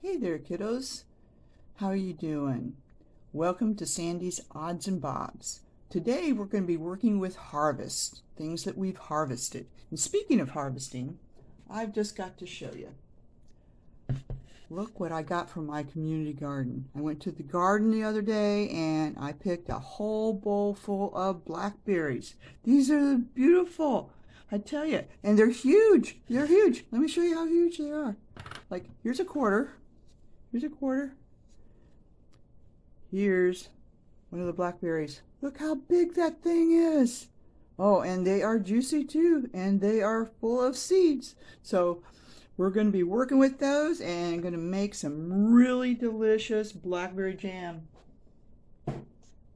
Hey there, kiddos. How are you doing? Welcome to Sandy's Odds and Bobs. Today we're going to be working with harvest, things that we've harvested. And speaking of harvesting, I've just got to show you. Look what I got from my community garden. I went to the garden the other day and I picked a whole bowl full of blackberries. These are beautiful, I tell you, and they're huge. They're huge. Let me show you how huge they are. Like, here's a quarter. Here's a quarter. Here's one of the blackberries. Look how big that thing is. Oh, and they are juicy too, and they are full of seeds. So we're going to be working with those and going to make some really delicious blackberry jam.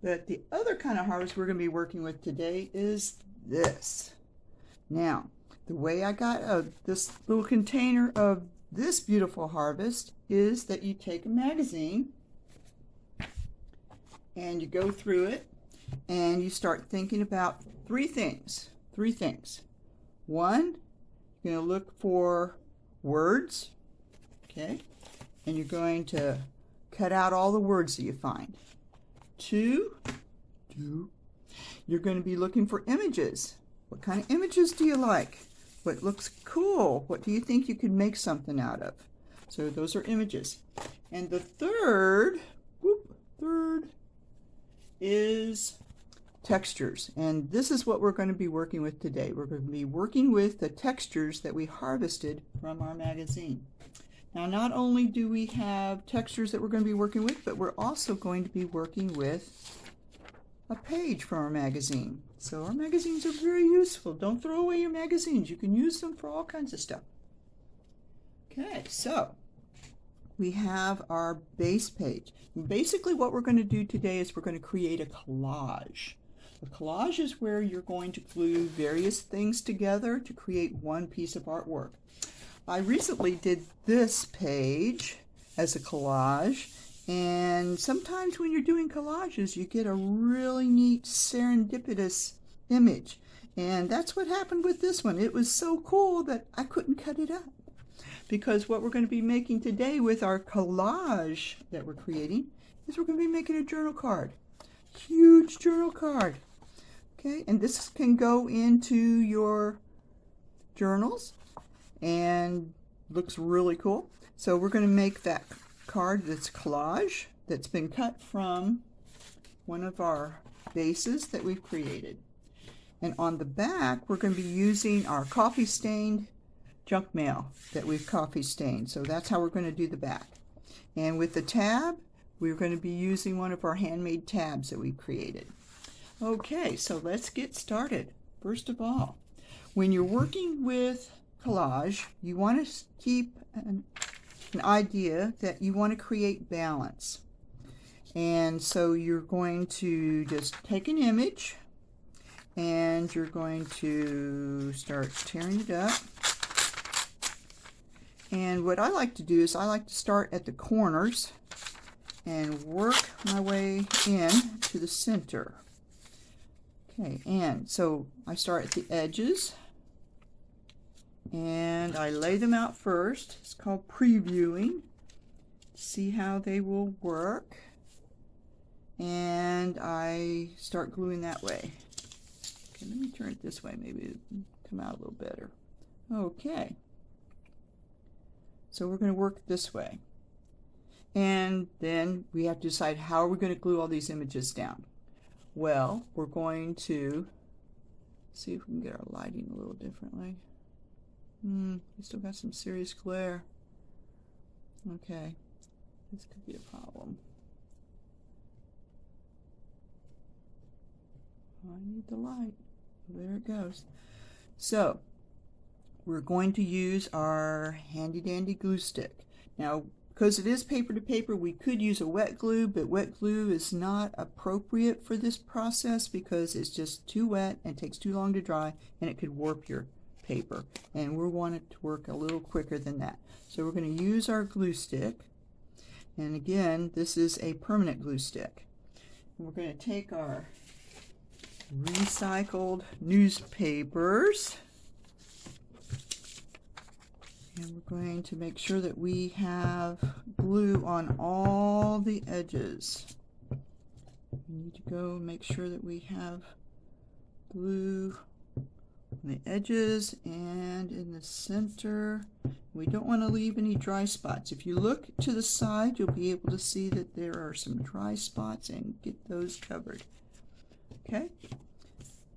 But the other kind of harvest we're going to be working with today is this. Now, the way I got this little container of this beautiful harvest is that you take a magazine and you go through it and you start thinking about three things. One, you're going to look for words, okay, and you're going to cut out all the words that you find. Two, you're going to be looking for images. What kind of images do you like? What looks cool? What do you think you could make something out of? So those are images. And the third is textures. And this is what we're going to be working with today. We're going to be working with the textures that we harvested from our magazine. Now, not only do we have textures that we're going to be working with, but we're also going to be working with a page from our magazine. So our magazines are very useful. Don't throw away your magazines. You can use them for all kinds of stuff. Okay, so we have our base page. And basically what we're going to do today is we're going to create a collage. A collage is where you're going to glue various things together to create one piece of artwork. I recently did this page as a collage, and sometimes when you're doing collages you get a really neat serendipitous image, and that's what happened with this one. It was so cool that I couldn't cut it up, because what we're going to be making today with our collage that we're creating is we're going to be making a journal card. Huge journal card. Okay, and this can go into your journals and looks really cool. So we're going to make that card that's collage that's been cut from one of our bases that we've created. And on the back we're going to be using our coffee stained junk mail that we've coffee stained. So that's how we're going to do the back. And with the tab, we're going to be using one of our handmade tabs that we've created. Okay, so let's get started. First of all, when you're working with collage, you want to keep an idea that you want to create balance. And so you're going to just take an image and you're going to start tearing it up. And what I like to do is I like to start at the corners and work my way in to the center. Okay, and so I start at the edges and I lay them out first. It's called previewing. See how they will work. And I start gluing that way. Okay, let me turn it this way. Maybe it'll come out a little better. Okay. So we're going to work this way. And then we have to decide how are we going to glue all these images down. Well, we're going to see if we can get our lighting a little differently. We still got some serious glare. Okay, this could be a problem. I need the light. There it goes. So we're going to use our handy dandy glue stick. Now, because it is paper to paper, we could use a wet glue, but wet glue is not appropriate for this process because it's just too wet and takes too long to dry, and it could warp your paper, and we want it to work a little quicker than that. So we're going to use our glue stick, and again, this is a permanent glue stick. And we're going to take our recycled newspapers And we're going to make sure that we have glue on all the edges. We need to go and make sure that we have glue on the edges and in the center. We don't want to leave any dry spots. If you look to the side, you'll be able to see that there are some dry spots, and get those covered. Okay?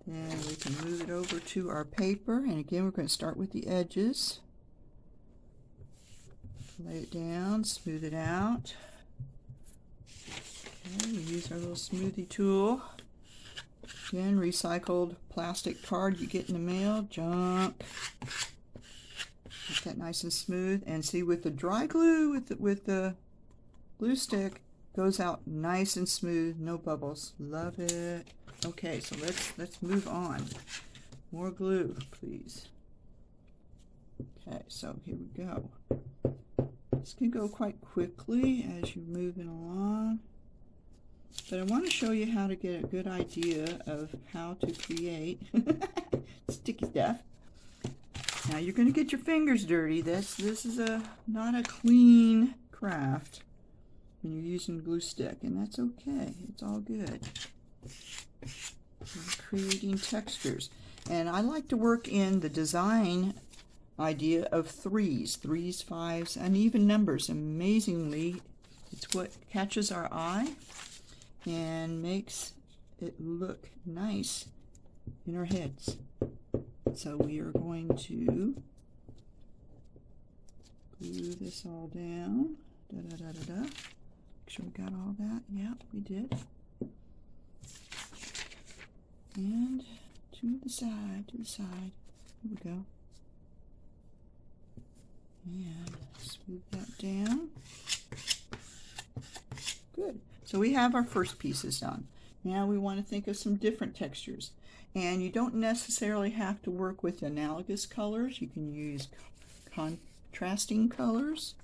Then we can move it over to our paper, and again we're going to start with the edges. Lay it down, smooth it out. Okay, we use our little smoothie tool. Again, recycled plastic card you get in the mail, junk. Make that nice and smooth. And see, with the dry glue, with the glue stick, goes out nice and smooth, no bubbles. Love it. Okay, so let's move on. More glue, please. Okay, so here we go. This can go quite quickly as you're moving along, but I want to show you how to get a good idea of how to create sticky stuff. Now you're going to get your fingers dirty. This is not a clean craft when you're using glue stick, and that's okay. It's all good. We're creating textures, and I like to work in the design idea of threes, fives, and even numbers. Amazingly, it's what catches our eye and makes it look nice in our heads. So we are going to glue this all down. Make sure we got all that. Yeah, we did. And to the side, Here we go. And smooth that down. Good. So we have our first pieces done. Now we want to think of some different textures. And you don't necessarily have to work with analogous colors. You can use contrasting colors.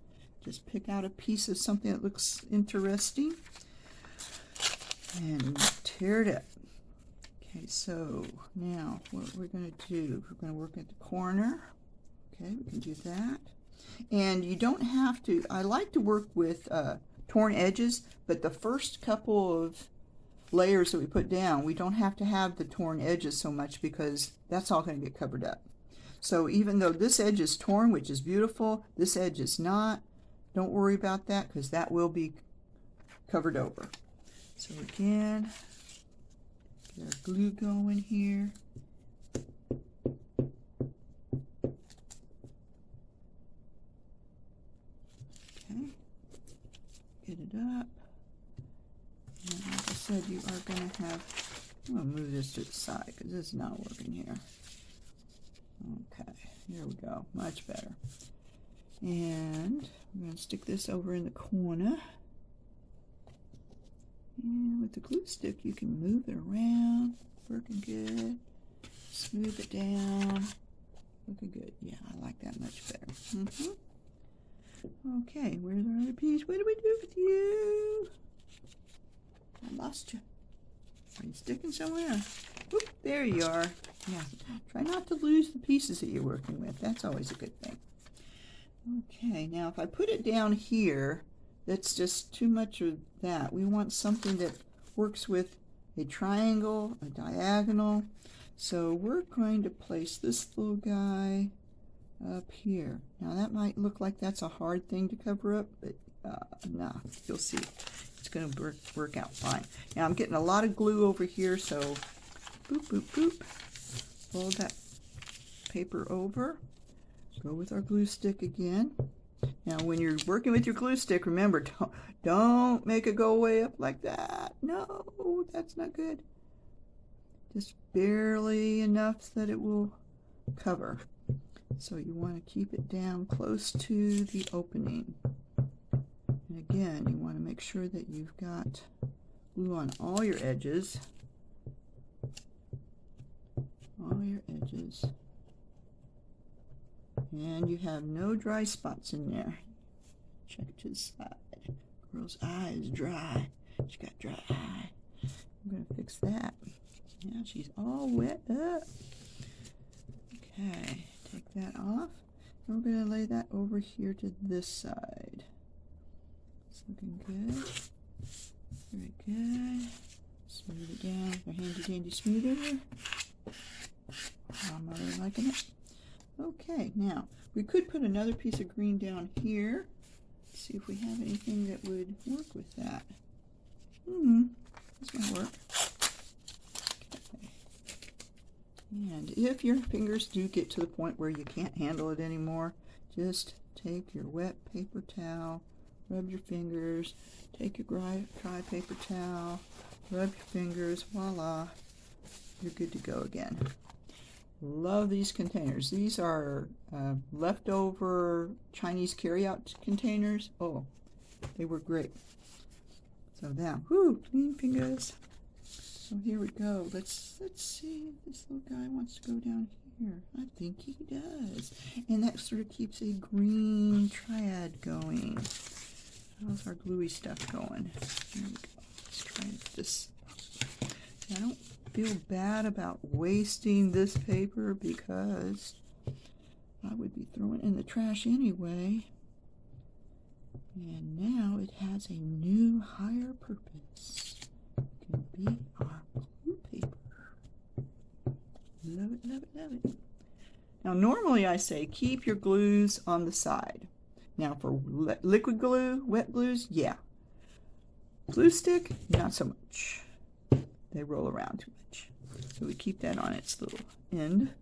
Just pick out a piece of something that looks interesting and tear it up. Okay, so now what we're going to do, we're going to work at the corner. Okay, we can do that. And you don't have to, I like to work with torn edges, but the first couple of layers that we put down, we don't have to have the torn edges so much because that's all going to get covered up. So even though this edge is torn, which is beautiful, this edge is not, don't worry about that because that will be covered over. So again, get our glue going here. Get it up. And like I said, you are going to have, I'm going to move this to the side because this is not working here. Okay, here we go. Much better. And I'm going to stick this over in the corner. And with the glue stick, you can move it around. Working good. Smooth it down. Looking good. Yeah, I like that much better. Okay, where's our other piece? What do we do with you? I lost you. Are you sticking somewhere? Oop, there you are. Yeah, try not to lose the pieces that you're working with. That's always a good thing. Okay, now if I put it down here, that's just too much of that. We want something that works with a triangle, a diagonal. So we're going to place this little guy up here. Now that might look like that's a hard thing to cover up, but no, you'll see. It's going to work out fine. Now I'm getting a lot of glue over here, so boop, boop, boop. Fold that paper over. Go with our glue stick again. Now when you're working with your glue stick, remember, don't make it go way up like that. No, that's not good. Just barely enough that it will cover. So you want to keep it down close to the opening. And again, you want to make sure that you've got glue on all your edges. All your edges. And you have no dry spots in there. Check to the side. Girl's eye is dry. She got dry eye. I'm going to fix that. Now she's all wet up. Okay, take that off. we're going to lay that over here to this side. It's looking good. Very good. Smooth it down with our handy dandy smoother. I'm really liking it. Okay, now we could put another piece of green down here. See if we have anything that would work with that. This might work. Okay. And if your fingers do get to the point where you can't handle it anymore, just take your wet paper towel, rub your fingers, take your dry paper towel, rub your fingers, voila, you're good to go again. Love these containers. These are leftover Chinese carry-out containers. Oh, they were great. So now, whoo, clean fingers. So here we go. Let's see if this little guy wants to go down here. I think he does. And that sort of keeps a green triad going. How's our gluey stuff going? There we go. Let's try this. I don't feel bad about wasting this paper because I would be throwing it in the trash anyway. And now it has a new higher purpose. It can be our glue paper. Love it, love it, love it. Now normally I say keep your glues on the side. Now for liquid glue, wet glues, yeah. Glue stick, not so much. They roll around too much. So we keep that on its little end.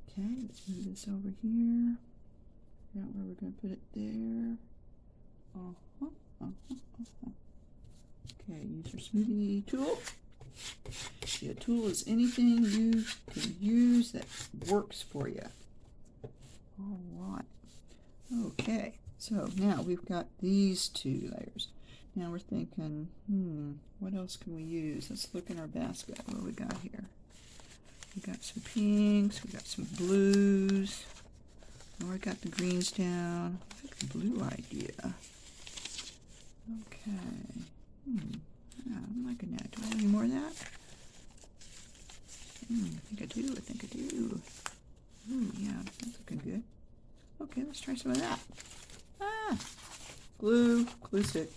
Okay, let's move this over here. Figure out where we're going to put it there. Okay, use your smoothie tool. See, a tool is anything you can use that works for you. All right. Okay, so now we've got these two layers. Now we're thinking, what else can we use? Let's look in our basket. What do we got here? We got some pinks, we got some blues. Oh, I got the greens down. I like the blue idea. Okay. Yeah, I'm liking that. Do I have any more of that? I think I do. I think I do. Yeah, that's looking good. Okay, let's try some of that. Glue stick.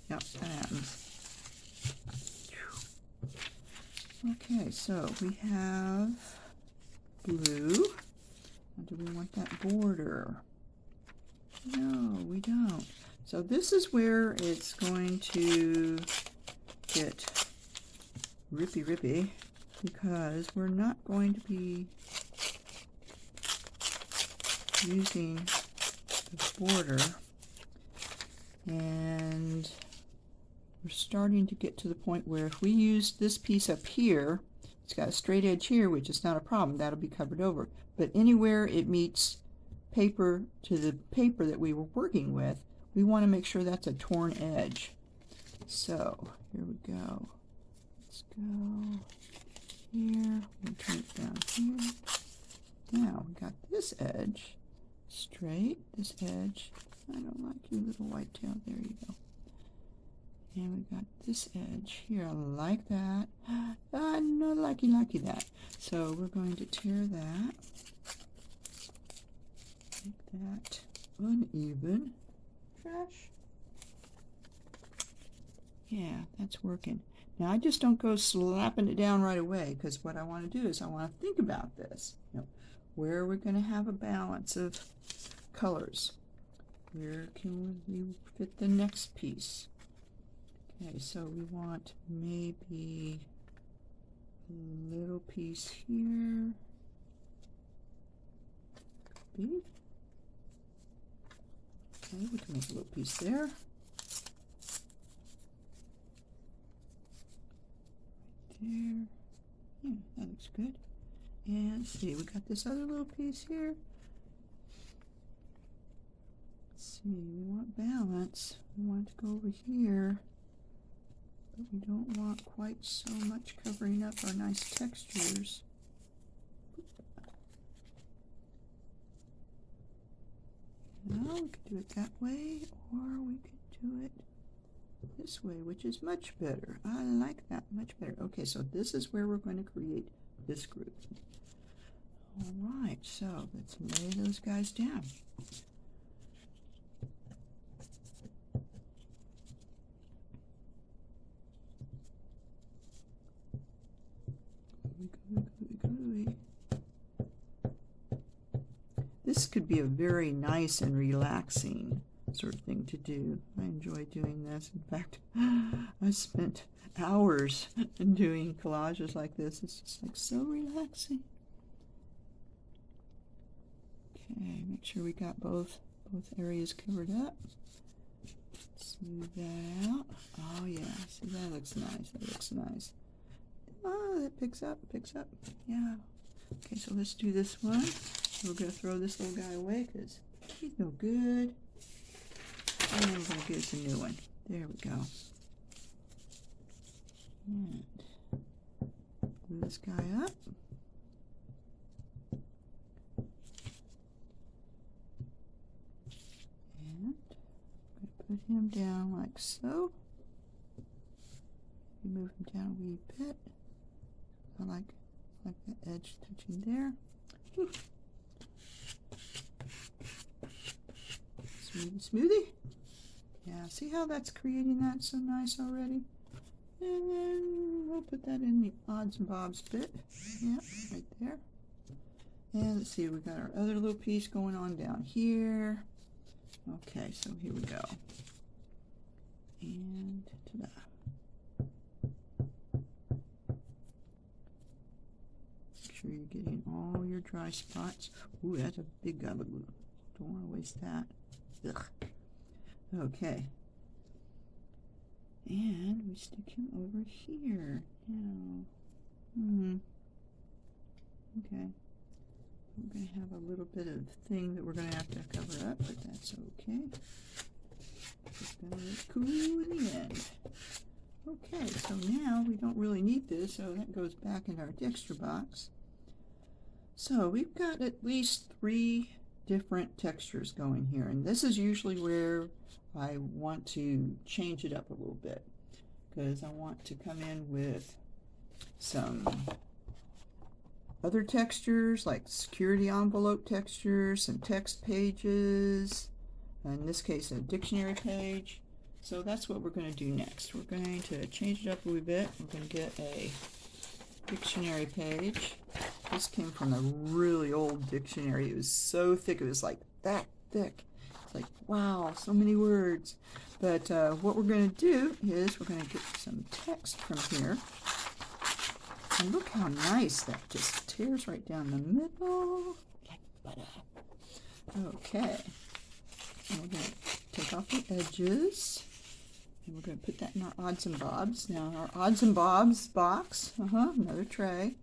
Yep, that happens. Okay, so we have blue. Do we want that border? No, we don't. So this is where it's going to get rippy because we're not going to be using the border, and we're starting to get to the point where if we use this piece up here, it's got a straight edge here, which is not a problem, that'll be covered over, but anywhere it meets paper to the paper that we were working with, we want to make sure that's a torn edge. So here we go. Let's go here. We'll turn it down here. Now we got this edge straight. This edge. I don't like you, little white tail. There you go. And we got this edge here. I like that. Not likey that. So we're going to tear that. Make that uneven. Trash. Yeah, that's working. Now I just don't go slapping it down right away because what I want to do is I want to think about this. You know, where are we going to have a balance of colors? Where can we fit the next piece? Okay, so we want maybe a little piece here. Maybe. Okay, we can make a little piece there. Right there. Yeah, that looks good. And let's see, we got this other little piece here. Let's see, we want balance. We want it to go over here. But we don't want quite so much covering up our nice textures. Now we could do it that way, or we could do it this way, which is much better. I like that much better. Okay, so this is where we're going to create this group. All right, so let's lay those guys down. This could be a very nice and relaxing sort of thing to do. I enjoy doing this. In fact, I spent hours doing collages like this. It's just like so relaxing. Okay, make sure we got both areas covered up. Smooth that out. Oh yeah, see, that looks nice. That looks nice. Oh, that picks up. Yeah. Okay, so let's do this one. We're going to throw this little guy away because he's no good. And then we're going to get us a new one. There we go. And glue this guy up. And I'm going to put him down like so. You move him down a wee bit. I like the edge touching there. Smoothie. Yeah, see how that's creating that so nice already? And then we'll put that in the odds and bobs bit. Yeah, right there. And let's see, we got our other little piece going on down here. Okay, so here we go. And ta-da. Make sure you're getting all your dry spots. Ooh, that's a big gabagoo. Don't want to waste that. Ugh. Okay. And we stick him over here. Now, okay. We're going to have a little bit of thing that we're going to have to cover up, but that's okay. It's going to look cool in the end. Okay, so now we don't really need this, so that goes back in our texture box. So we've got at least 3 different textures going here, and this is usually where I want to change it up a little bit, because I want to come in with some other textures like security envelope textures, some text pages, in this case a dictionary page. So that's what we're going to do next. We're going to change it up a little bit. We're going to get a dictionary page. This came from a really old dictionary. It was so thick, it was like that thick. It's like, wow, so many words. But what we're going to do is we're going to get some text from here. And look how nice that just tears right down the middle, like butter. Okay. And we're going to take off the edges. And we're going to put that in our odds and bobs. Now, our odds and bobs box, another tray.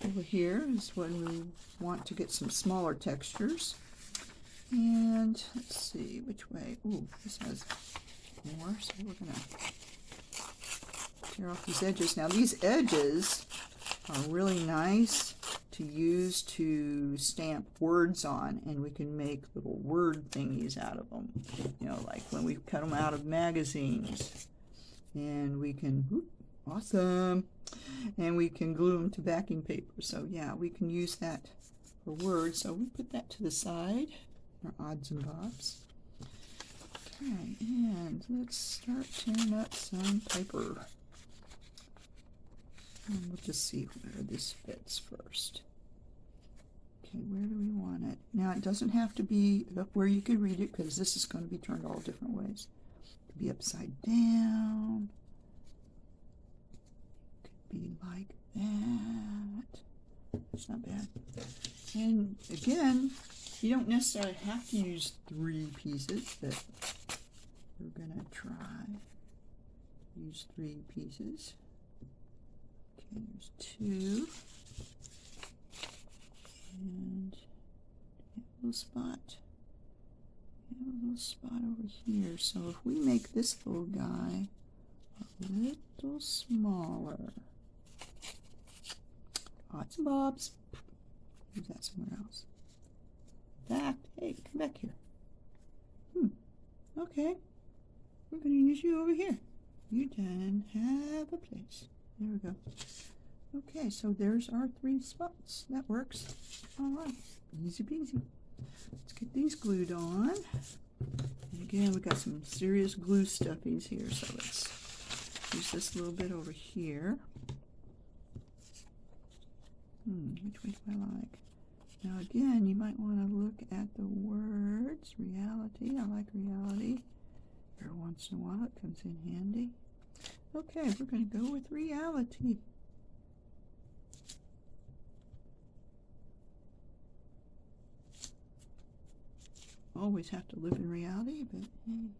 Over here is when we want to get some smaller textures. And let's see which way. Ooh, this has more, so we're going to tear off these edges. Now, these edges are really nice to use to stamp words on, and we can make little word thingies out of them. You know, like when we cut them out of magazines, and we can, awesome, and we can glue them to backing paper. So yeah, we can use that for words. So we put that to the side, our odds and bobs. Okay, and let's start tearing up some paper. And we'll just see where this fits first. Okay, where do we want it? Now, it doesn't have to be up where you can read it, because this is going to be turned all different ways. It could be upside down. It could be like that. It's not bad. And again, you don't necessarily have to use 3 pieces, but we're going to try use 3 pieces. Okay, there's 2. And a little spot. We have a little spot over here. So if we make this little guy a little smaller. Odds and bobs. Move that somewhere else. Back. Hey, come back here. Okay. We're going to use you over here. You can have a place. There we go. Okay, so there's our 3 spots. That works. All right, easy peasy. Let's get these glued on. And again, we got some serious glue stuffies here, so let's use this a little bit over here. Which way do I like? Now again, you might want to look at the words. Reality, I like reality. Every once in a while it comes in handy. Okay, we're going to go with reality. Always have to live in reality, but hey,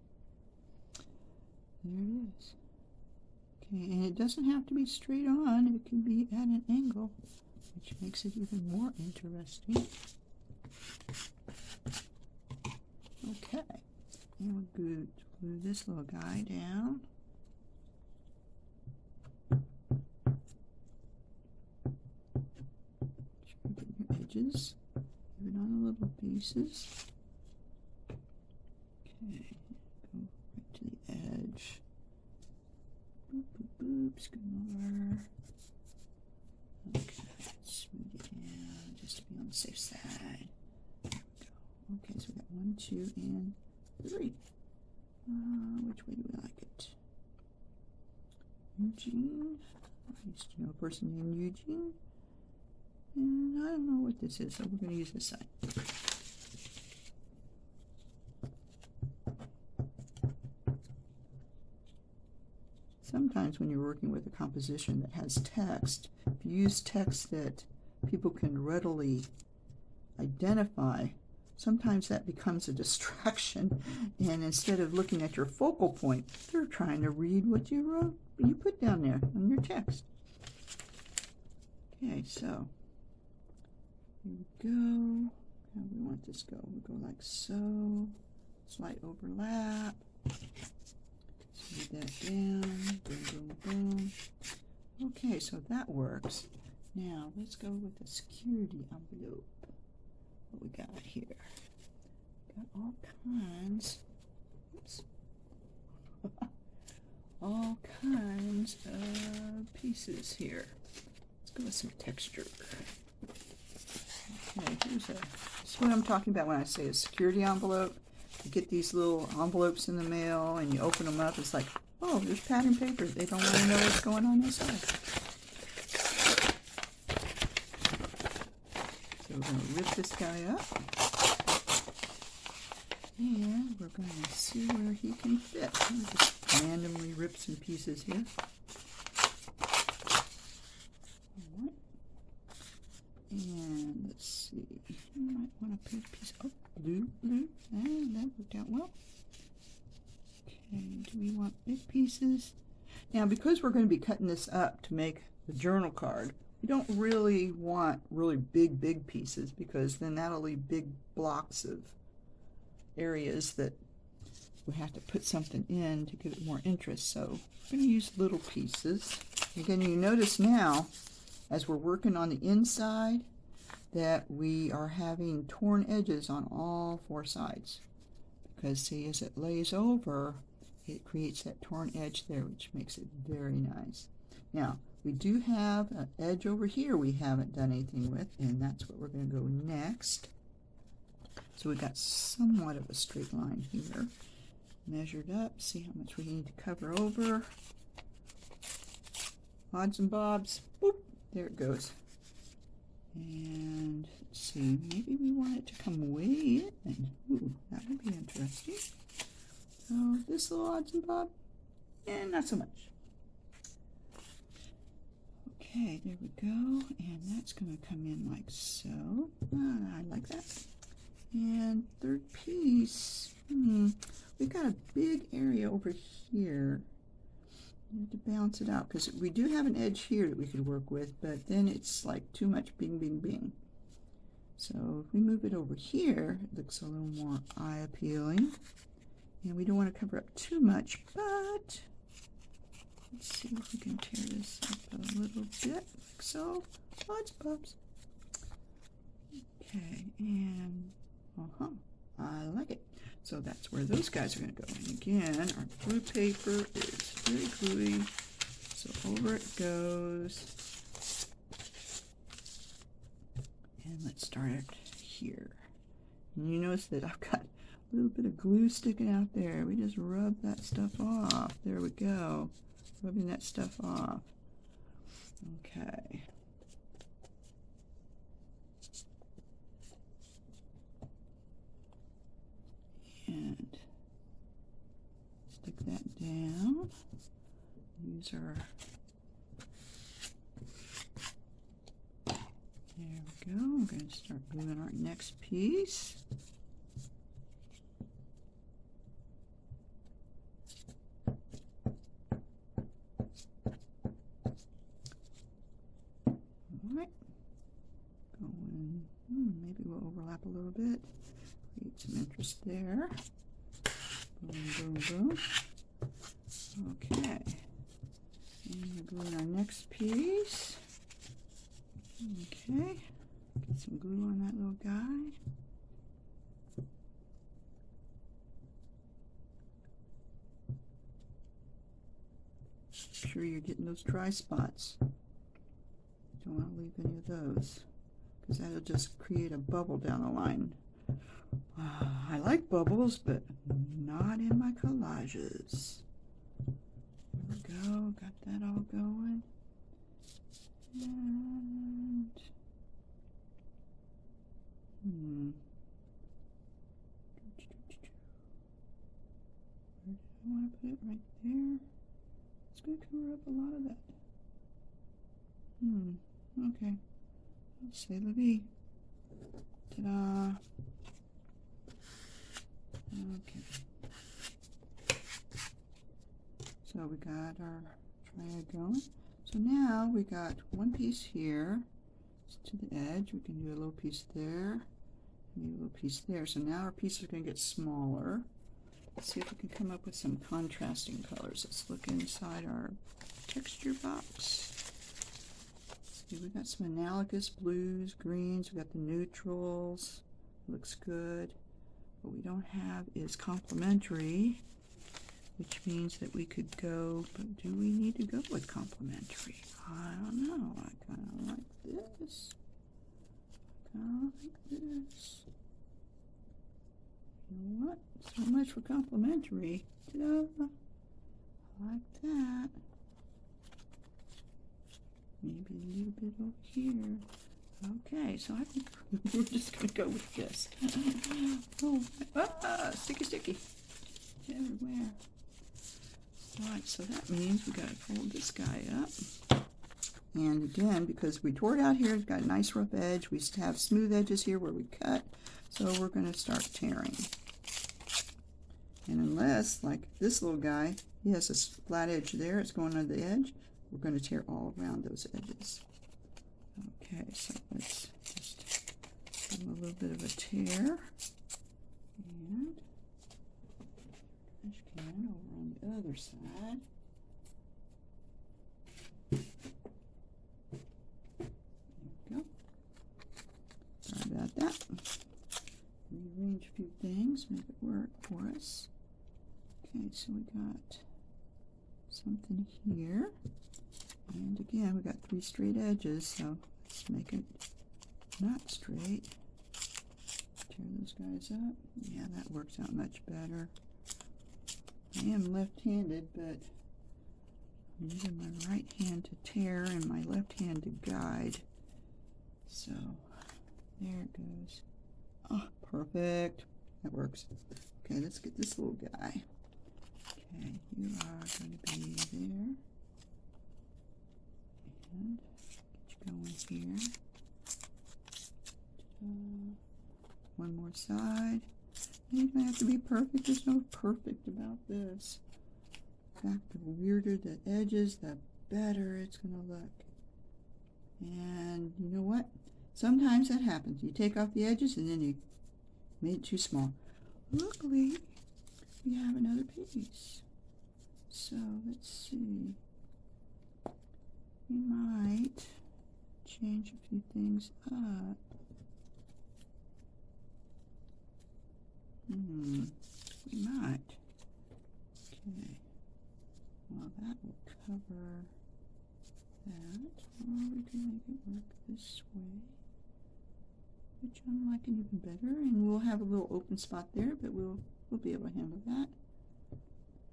there it is. Okay, and it doesn't have to be straight on. It can be at an angle, which makes it even more interesting. Okay, and we'll glue this little guy down. Get your edges, give it on the little pieces. Okay, go right to the edge. Boop, boop, boop, scoot over. Okay, smooth it down just to be on the safe side. There we go. Okay, so we got 1, 2, and 3. Which way do we like it? Eugene. I used to know a person named Eugene. And I don't know what this is, so we're going to use this side. Sometimes when you're working with a composition that has text, if you use text that people can readily identify, sometimes that becomes a distraction, and instead of looking at your focal point, they're trying to read what you wrote, you put down there on your text. Okay, so here we go. How do we want this to go? We'll go like so, slight overlap. Smooth that down, boom, boom, boom. Okay, so that works. Now, let's go with the security envelope. What we got here? Got all kinds, oops, all kinds of pieces here. Let's go with some texture. Okay, this is what I'm talking about when I say a security envelope. You get these little envelopes in the mail and you open them up, it's like, oh, there's pattern paper. They don't want to know what's going on inside. So we're going to rip this guy up. And we're going to see where he can fit. I'll just randomly rip some pieces here. Alright. And let's see. You might want to put a piece of blue. And that worked out well. Okay, do we want big pieces? Now, because we're going to be cutting this up to make the journal card, we don't really want really big pieces, because then that'll leave big blocks of areas that we have to put something in to give it more interest. So we're going to use little pieces. Again, you notice now, as we're working on the inside, that we are having torn edges on all 4 sides. Because see, as it lays over, it creates that torn edge there, which makes it very nice. Now, we do have an edge over here we haven't done anything with, and that's what we're going to go next. So we've got somewhat of a straight line here. Measured up, see how much we need to cover over. Odds and bobs, boop, there it goes. And let's see, maybe we want it to come way in. Ooh, that would be interesting. So this little odds and bob, and not so much. Okay, there we go, and that's going to come in like so. I like that. And third piece, we've got a big area over here. We need to balance it out, because we do have an edge here that we could work with, but then it's like too much bing. So if we move it over here, it looks a little more eye appealing. And we don't want to cover up too much, but let's see if we can tear this up a little bit, like so. Odds bobs. Okay, and I like it. So that's where those guys are going to go. And again, our blue paper is very gluey, so over it goes. And let's start it here. And you notice that I've got a little bit of glue sticking out there. We just rub that stuff off. There we go. Rubbing that stuff off. Okay. And stick that down. Use our, there we go. We're going to start gluing our next piece. Alright. Going, maybe we'll overlap a little bit. Create some interest there. Boom, boom, boom. Okay. And we're gluing our next piece. Okay. Get some glue on that little guy. Make sure you're getting those dry spots. Don't want to leave any of those, because that'll just create a bubble down the line. I like bubbles, but not in my collages. There we go, got that all going. And where did I want to put it? Right there. It's going to cover up a lot of that. Okay. Let's say la vie. Ta-da. Okay. So we got our triad going. So now we got one piece here to the edge. We can do a little piece there, maybe a little piece there. So now our pieces are going to get smaller. Let's see if we can come up with some contrasting colors. Let's look inside our texture box. See, we got some analogous blues, greens. We got the neutrals. Looks good. What we don't have is complementary, which means that we could go, but do we need to go with complementary? I don't know. I kind of like this. I kind of like this. You know what? So much for complementary. Ta-da! I like that. Maybe a little bit over here. Okay, so I think we're just going to go with this. Oh, sticky. Everywhere. Alright, so that means we got to fold this guy up. And again, because we tore it out here, it's got a nice rough edge. We have smooth edges here where we cut. So we're going to start tearing. And unless, like this little guy, he has a flat edge there, it's going on the edge, we're going to tear all around those edges. Okay, so let's just give him a little bit of a tear. And trash can over on the other side. There we go. Sorry about that. Rearrange a few things, make it work for us. Okay, so we got something here. And again, we got 3 straight edges, so let's make it not straight. Tear those guys up. Yeah, that works out much better. I am left-handed, but I'm using my right hand to tear and my left hand to guide. So, there it goes. Oh, perfect. That works. Okay, let's get this little guy. Okay, you are going to be there. And get you going here. One more side. You don't have to be perfect. There's no perfect about this. In fact, the weirder the edges, the better it's going to look. And you know what? Sometimes that happens. You take off the edges and then you made it too small. Luckily, we have another piece. So let's see. We might change a few things up. We might. Okay. Well, that will cover that. Or we can make it work this way. which I'm liking even better, and we'll have a little open spot there, but we'll be able to handle that.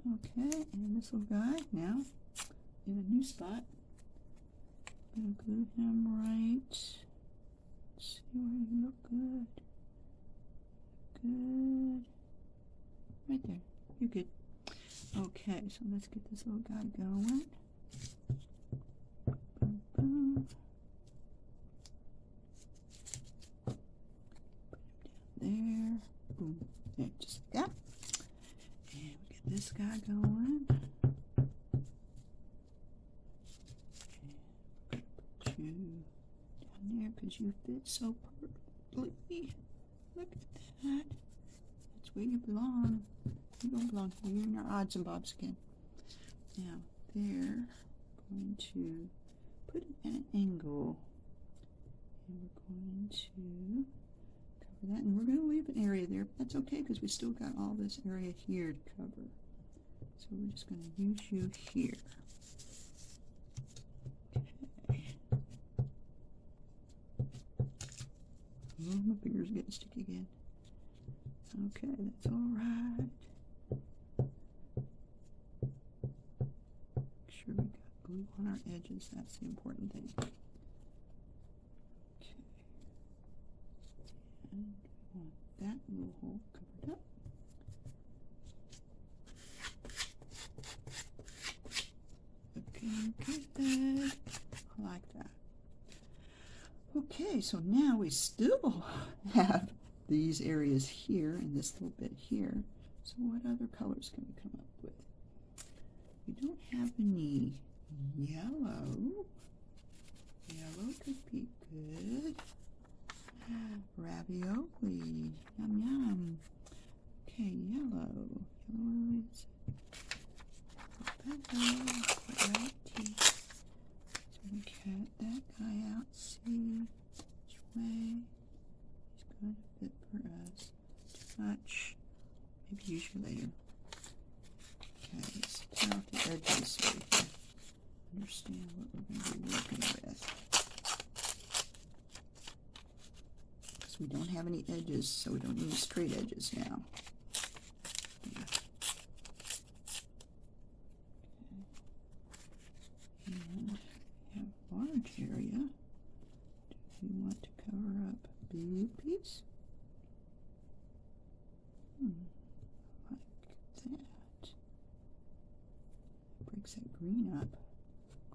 Okay, and this little guy now in a new spot. I'm gonna glue him right. Let's see where you look good. Good. Right there. You're good. Okay, so let's get this little guy going. Boom, boom. Put him down there. Boom. There, just like that. And we get this guy going. Put you down there because you fit so perfectly. Look at that. That's where you belong. You don't belong here. You're in your odds and bobs again. Now, there, going to put it at an angle. And we're going to cover that. And we're going to leave an area there, but that's okay because we still got all this area here to cover. So we're just going to use you here. Okay. Oh, my fingers are getting sticky again. Okay, that's all right. Make sure we got glue on our edges. That's the important thing. Okay. And we want that little hole covered up. Looking good. I like that. Okay, so now we still have these areas here and this little bit here. So what other colors can we come up with? We don't have any yellow. Yellow could be good. Ravioli. Yum yum. Okay, yellow. Yellow is variety. So we cut that guy out. See which way he's going to fit for us. Too much. Maybe use you later. Okay, let's tear off the edges so we can understand what we're going to be working with. Because we don't have any edges, so we don't need straight edges now. Yeah. Okay. And we have a large area. Do we want to cover up a big piece? Like that. Breaks that green up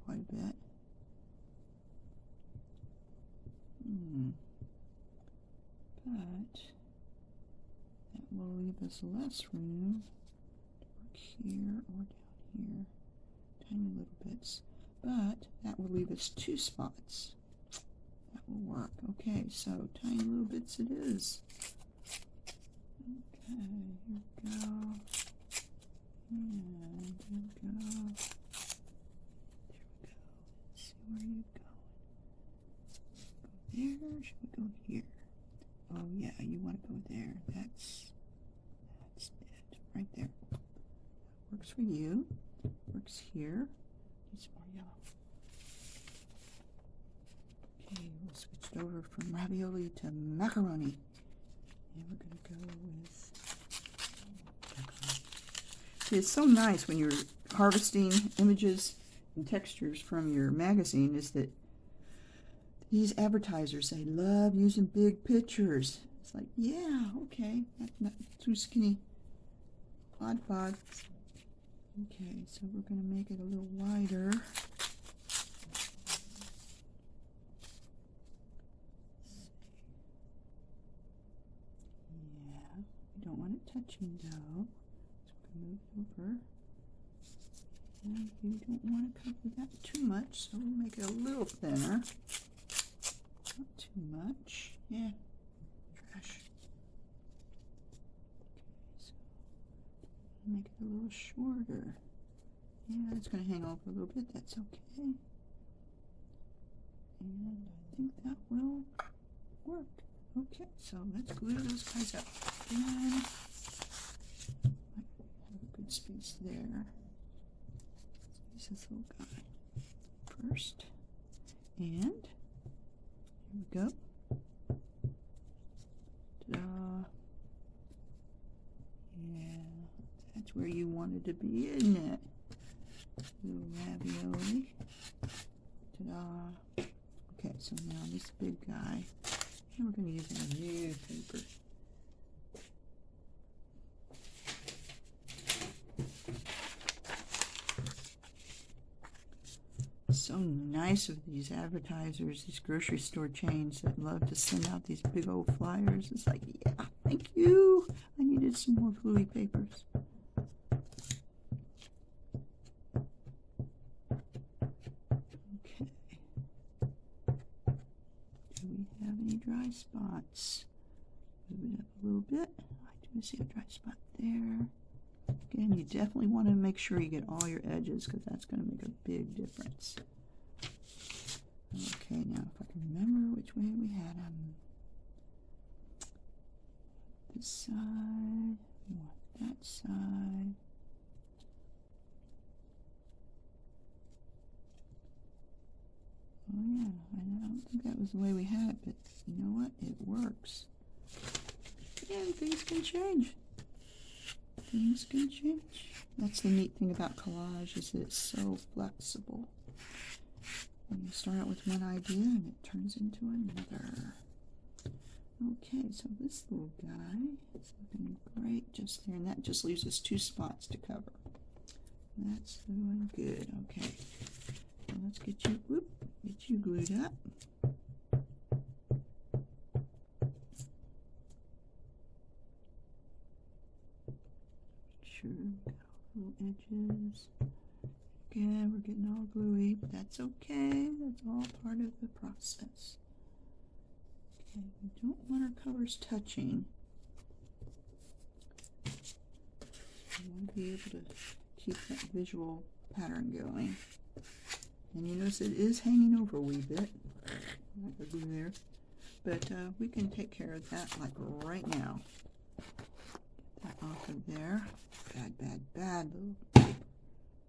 quite a bit. But that will leave us less room to work here or down here. Tiny little bits. But that will leave us 2 spots. That will work. Okay, so tiny little bits it is. Okay, here we go. And there we go. There we go. Let's see where you go. Go there, should we go here? Oh yeah, you want to go there. That's it. Right there. Works for you. Works here. Need some more yellow. Okay, we'll switch it over from ravioli to macaroni. And we're going to go with macaroni. See, it's so nice when you're harvesting images and textures from your magazine is that these advertisers, they love using big pictures. It's like, yeah, okay, not too skinny. Quad pod. Okay, so we're going to make it a little wider. Yeah, we don't want it touching though. So we're going to move it over. And you don't want to cover that too much, so we'll make it a little thinner. Not too much. Yeah. Trash. Okay, so make it a little shorter. Yeah, it's going to hang over a little bit. That's okay. And I think that will work. Okay, so let's glue those guys up. And have a good space there. Let's use this little guy first. And here we go. wanted to be, isn't it? Little ravioli. Ta-da. Okay, so now this big guy, and we're going to use a new paper. So nice of these advertisers, these grocery store chains that love to send out these big old flyers. It's like, yeah, thank you. I needed some more fluey papers. Okay. Do we have any dry spots? Move it up a little bit. I do see a dry spot there. Again, you definitely want to make sure you get all your edges because that's going to make a big difference. Okay, now if I can remember which way we had them. This side, we want that side. Oh yeah, I don't think that was the way we had it, but you know what? It works. Again, things can change. Things can change. That's the neat thing about collage, is that it's so flexible. And you start out with one idea and it turns into another. Okay, so this little guy is looking great just there, and that just leaves us 2 spots to cover. That's doing good. Okay, so let's get you glued up. Sure, got little edges. Again, we're getting all gluey, but that's okay. That's all part of the process. Okay, we don't want our covers touching. We want to be able to keep that visual pattern going. And you notice it is hanging over a wee bit. Like the glue there. But we can take care of that like right now. Get that off of there. Bad, bad, bad little paper.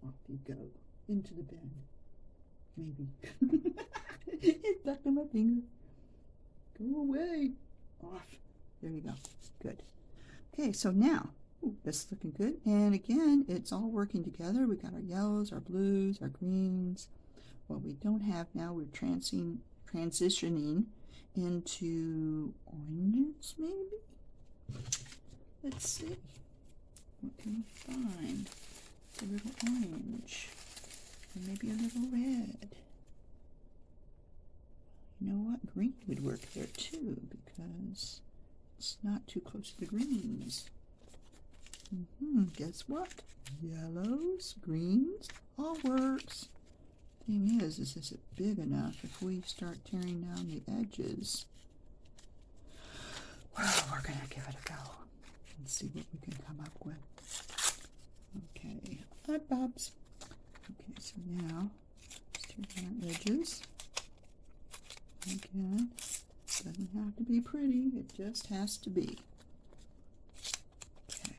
Off you go. Into the bin. Maybe. It's stuck to my finger. Go away. Off. There you go. Good. Okay, so now, this is looking good. And again, it's all working together. We got our yellows, our blues, our greens. What we don't have now, we're transitioning into oranges, maybe? Let's see. What can we find? A little orange, and maybe a little red. You know what? Green would work there too, because it's not too close to the greens. Guess what? Yellows, greens, all works. Thing is it big enough if we start tearing down the edges? Well, we're going to give it a go and see what we can come up with. Okay, hi Bobs. Okay, so now let's tear down our edges. Again, doesn't have to be pretty, it just has to be. Okay.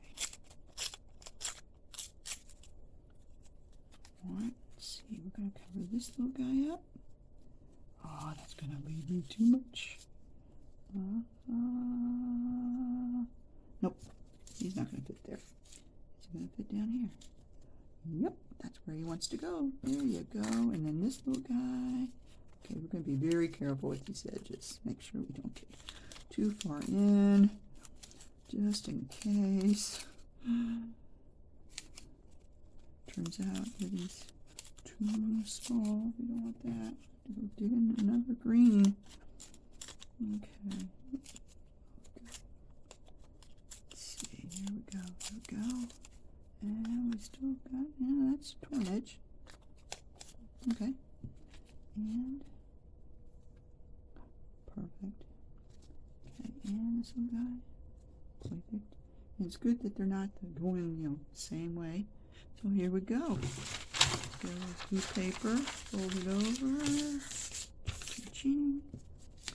Alright, let's see, we're going to cover this little guy up. Oh, that's going to leave me too much. Nope, he's not going to fit there. Going to fit down here. Yep, that's where he wants to go. There you go. And then this little guy. Okay, we're going to be very careful with these edges. Make sure we don't get too far in, just in case. Turns out that he's too small. We don't want that. We'll dig in another green. Okay. Let's see. Here we go. There we go. And we still got, yeah, that's torn edge. Okay. And perfect. Okay, and this little guy. Perfect. And it's good that they're not going, the same way. So here we go. So glue paper, fold it over.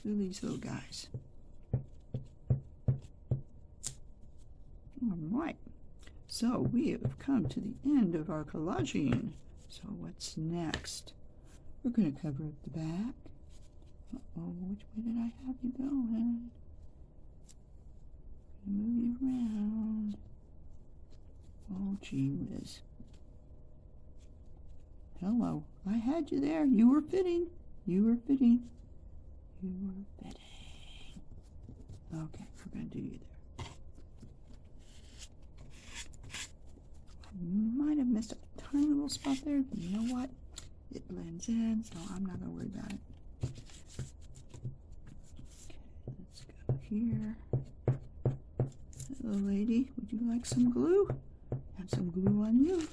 Glue these little guys. All right. So we have come to the end of our collaging. So what's next? We're going to cover up the back. Uh-oh, which way did I have you going? Move you around. Oh, Gee whiz. Hello. I had you there. You were fitting. You were fitting. You were fitting. Okay, we're going to do you there. You might have missed a tiny little spot there. But you know what? It blends in, so I'm not going to worry about it. Okay, let's go here. Hello, lady. Would you like some glue? Have some glue on you.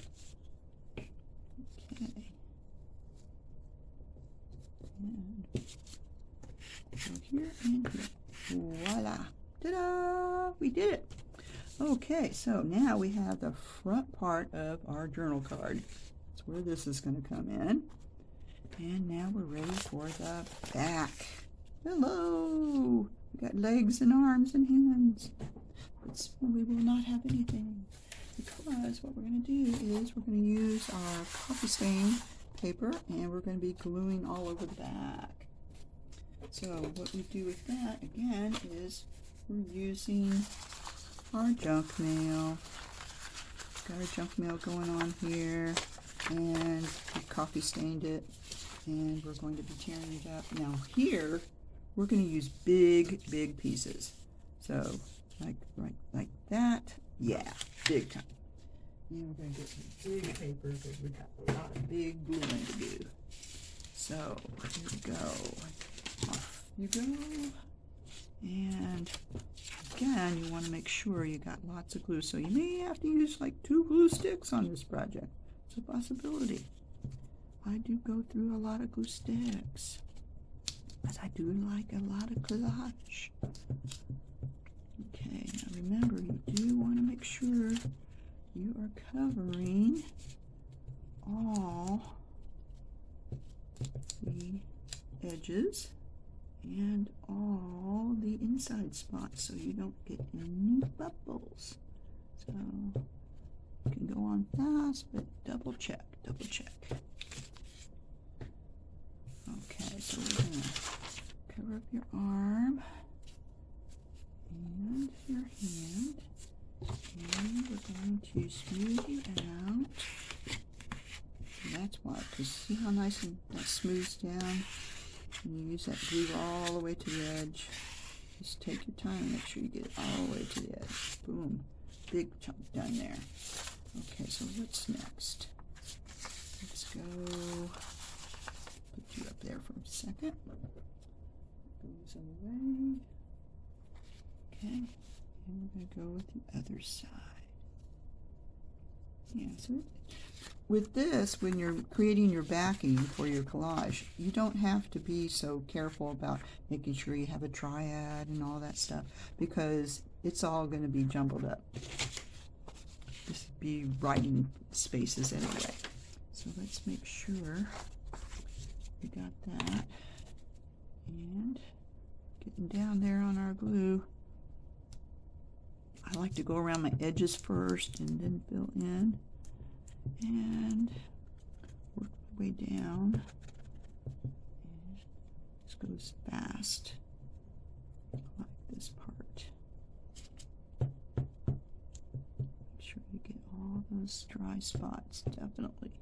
Okay. And go here and here. Voila. Ta-da! We did it. Okay, so now we have the front part of our journal card. That's where this is going to come in. And now we're ready for the back. Hello! We got legs and arms and hands. But we will not have anything, because what we're going to do is we're going to use our coffee stain paper and we're going to be gluing all over the back. So what we do with that again is we're using our junk mail. Got our junk mail going on here, and we coffee stained it, and we're going to be tearing it up. Now here we're going to use big pieces. So like that. Yeah, big time. And we're going to get some big paper because we've got a lot of big gluing to do. So here we go. Off you go. And again, you want to make sure you got lots of glue. So you may have to use like 2 glue sticks on this project. It's a possibility. I do go through a lot of glue sticks, but I do like a lot of collage. Okay, now remember, you do want to make sure you are covering all the edges and all the inside spots so you don't get any bubbles. So you can go on fast, but double check. Okay, so we're going to cover up your arm and your hand, and we're going to smooth you out. And that's why, because see how nice and that smooths down? And you use that glue all the way to the edge. Just take your time and make sure you get it all the way to the edge. Boom. Big chunk done there. Okay, so what's next? Let's go put you up there for a second. Goes away. Okay, and we're going to go with the other side. Yeah, so with this, when you're creating your backing for your collage, you don't have to be so careful about making sure you have a triad and all that stuff, because it's all going to be jumbled up. This would be writing spaces anyway. So let's make sure we got that. And getting down there on our glue, I like to go around my edges first and then fill in and work my way down. And this goes fast, like this part. Make sure you get all those dry spots, definitely.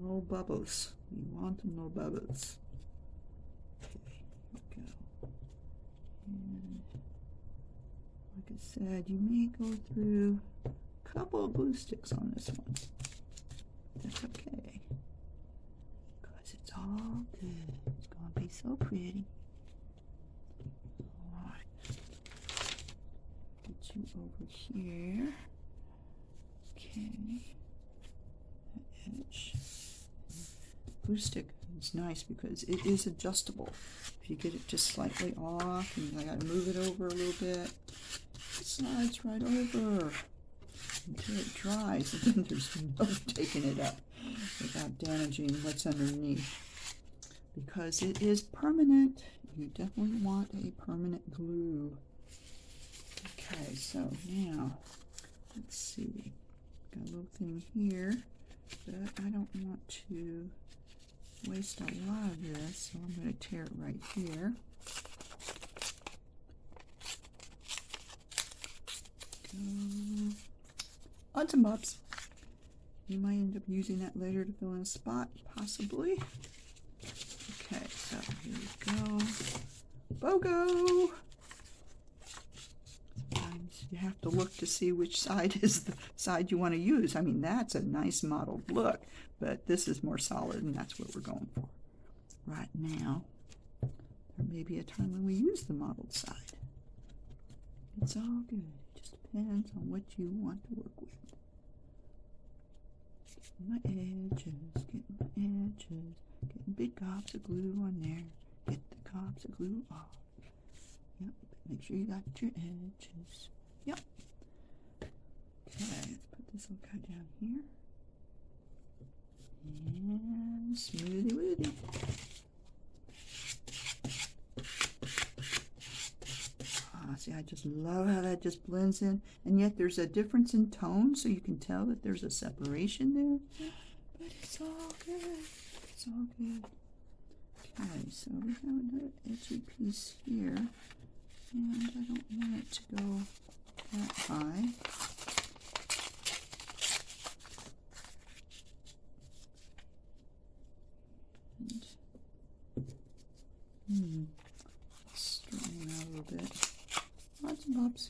No bubbles. You want no bubbles. Okay, here we go. And like I said, you may go through a couple of glue sticks on this one. That's okay, because it's all good. It's going to be so pretty. Alright. Get you over here. Okay. That edge. Glue stick is nice because it is adjustable. If you get it just slightly off and I got to move it over a little bit, it slides right over until it dries, and then there's no taking it up without damaging what's underneath. Because it is permanent, you definitely want a permanent glue. Okay, so now let's see. Got a little thing here, but I don't want to waste a lot of this, so I'm going to tear it right here. Go odds and bobs. You might end up using that later to fill in a spot, possibly. Okay, so here we go. BOGO! Sometimes you have to look to see which side is the side you want to use. I mean, that's a nice mottled look, but this is more solid, and that's what we're going for. Right now, there may be a time when we use the mottled side. It's all good. It just depends on what you want to work with. Getting my edges, getting big gobs of glue on there. Get the gobs of glue off. Yep, make sure you got your edges. Yep. Okay, let's put this little guy down here. And smoothie woody. See, I just love how that just blends in, and yet there's a difference in tone, so you can tell that there's a separation there. But it's all good. It's all good. Okay, so we have another edgy piece here, and I don't want it to go that high. And, straighten out a little bit. Lots and bobs.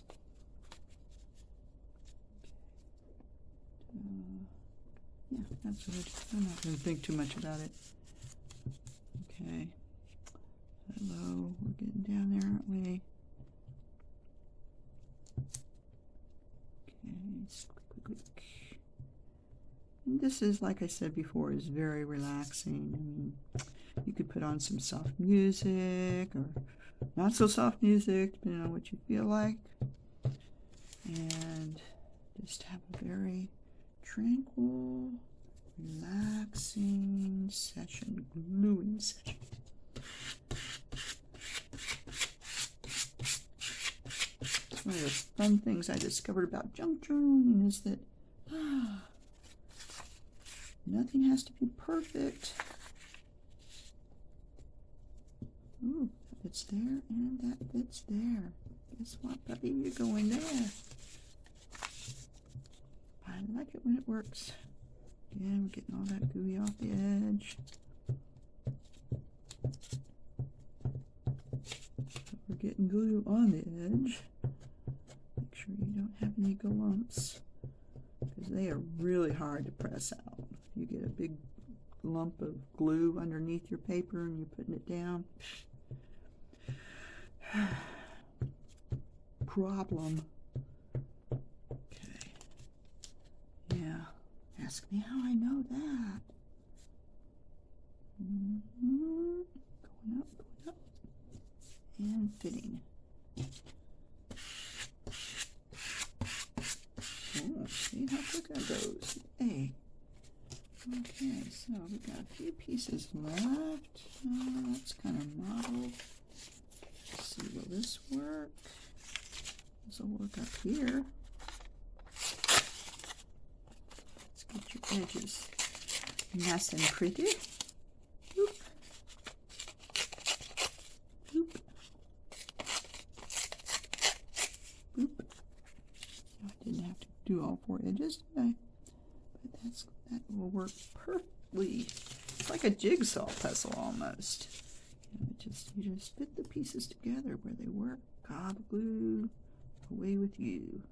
Yeah, that's good. I'm not going to think too much about it. Okay. Hello, we're getting down there, aren't we? Okay, quick. And this is, like I said before, is very relaxing. I mean, you could put on some soft music or not so soft music, depending on what you feel like, and just have a very tranquil, relaxing session, gluing session. One of the fun things I discovered about junk journaling is that nothing has to be perfect. Ooh. Fits there, and that fits there. Guess what, puppy? You're going there. I like it when it works. Again, we're getting all that gooey off the edge. We're getting glue on the edge. Make sure you don't have any glumps, because they are really hard to press out. You get a big lump of glue underneath your paper and you're putting it down. Problem. Okay. Yeah. Ask me how I know that. Going up. And fitting. Oh, see how quick that goes. Hey. Okay, so we got a few pieces left. That's kind of mottled. Let's see, will this work? This will work up here. Let's get your edges nice and pretty. Boop. Boop. Boop. I didn't have to do all 4 edges, did I? But that will work perfectly. It's like a jigsaw puzzle almost. You just fit the pieces together where they work. Gob glue, away with you.